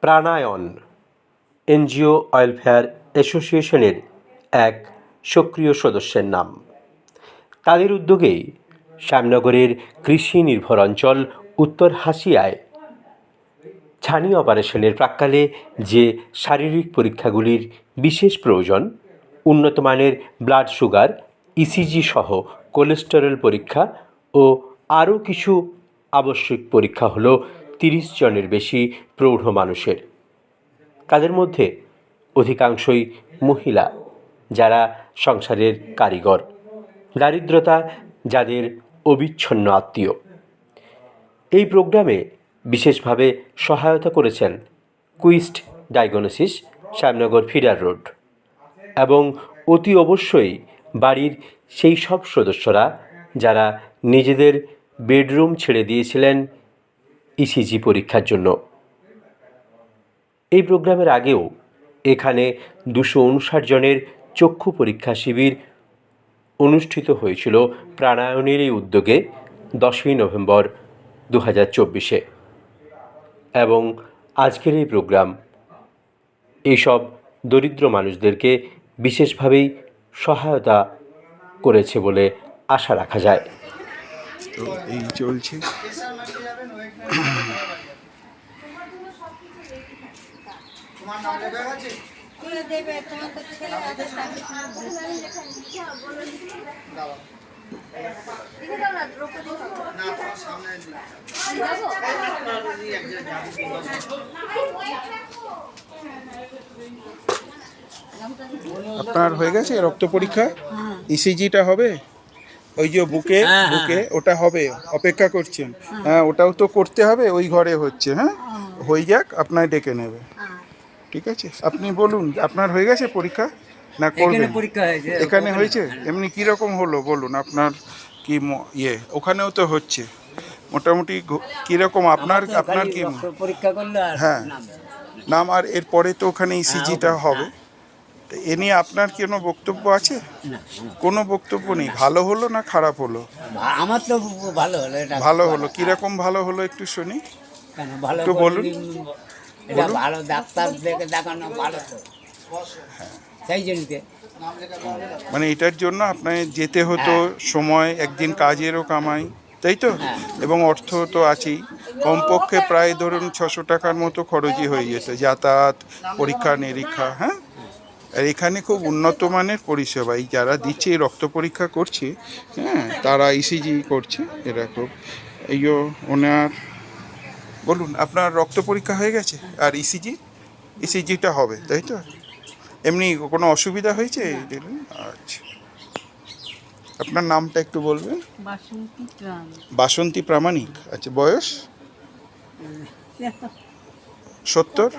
প্রাণায়ন NGO welfare অ্যাসোসিয়েশনের এক সক্রিয় সদস্যের নাম। তাদের উদ্যোগেই শ্যামনগরের কৃষি নির্ভর অঞ্চল উত্তর হাসিয়ায় ছানি অপারেশনের প্রাক্কালে যে শারীরিক পরীক্ষাগুলির বিশেষ প্রয়োজন, উন্নত মানের ব্লাড সুগার, ইসিজি সহ কোলেস্টেরল পরীক্ষা ও আরও কিছু আবশ্যিক পরীক্ষা হল 30 জনের বেশি প্রৌঢ় মানুষের। তাদের মধ্যে অধিকাংশই মহিলা, যারা সংসারের কারিগর, দারিদ্রতা যাদের অবিচ্ছিন্ন আত্মীয়। এই প্রোগ্রামে বিশেষভাবে সহায়তা করেছেন quest diagnosis, Shyamnagar feeder road, এবং অতি অবশ্যই বাড়ির সেই সব সদস্যরা যারা নিজেদের বেডরুম ছেড়ে দিয়েছিলেন ইসিজি পরীক্ষার জন্য। এই প্রোগ্রামের আগেও এখানে 259 জনের চক্ষু পরীক্ষা শিবির অনুষ্ঠিত হয়েছিল প্রাণায়নের এই উদ্যোগে 10ই নভেম্বর 2024-এ, এবং আজকের এই প্রোগ্রাম এইসব দরিদ্র মানুষদেরকে বিশেষভাবেই সহায়তা করেছে বলে আশা রাখা যায়। তো এই চলছে। আপনার হয়ে গেছে রক্ত পরীক্ষা? ইসিজিটা হবে? ওই যে বুকে ওটা হবে, অপেক্ষা করছেন? হ্যাঁ, ওটাও তো করতে হবে, ওই ঘরে হচ্ছে। হ্যাঁ, হয়ে যাক, আপনার ডেকে নেবে। ঠিক আছে, আপনি বলুন আপনার হয়ে গেছে পরীক্ষা না করবেন? এখানে হয়েছে। এমনি কীরকম হলো বলুন, আপনার কি ওখানেও তো হচ্ছে মোটামুটি কীরকম আপনার কি পরীক্ষা করলে? হ্যাঁ, নাম। আর এরপরে তো ওখানে ইসিজিটা হবে। তো এ নিয়ে আপনার কোনো বক্তব্য আছে? কোনো বক্তব্য নেই। ভালো হলো না খারাপ হলো? আমার তো ভালো হলো। ভালো হলো। কীরকম ভালো হলো একটু শুনি, একটু বলুন। এটা ভালো, ডাক্তার দেখে দেখানো ভালো তো, সেই জন্য। মানে এটার জন্য আপনার যেতে হতো সময়, একদিন কাজেরও কামাই, তাই তো, এবং অর্থ তো আছেই। কমপক্ষে প্রায় ধরুন 600 টাকার মতো খরচই হয়ে যেত, যাতায়াত, পরীক্ষা নিরীক্ষা। হ্যাঁ, আর এখানে খুব উন্নত মানের পরিষেবা। এই যারা দিচ্ছে, এই রক্ত পরীক্ষা করছে, হ্যাঁ, তারা ইসিজি করছে, এরা খুব ওনার বলুন, আপনার রক্ত পরীক্ষা হয়ে গেছে আর ইসিজিটা হবে, তাই তো? এমনি কোনো অসুবিধা হয়েছে? আচ্ছা, আপনার নামটা একটু বলবেন? বাসন্তী প্রামাণিক। আচ্ছা, বয়স? 70?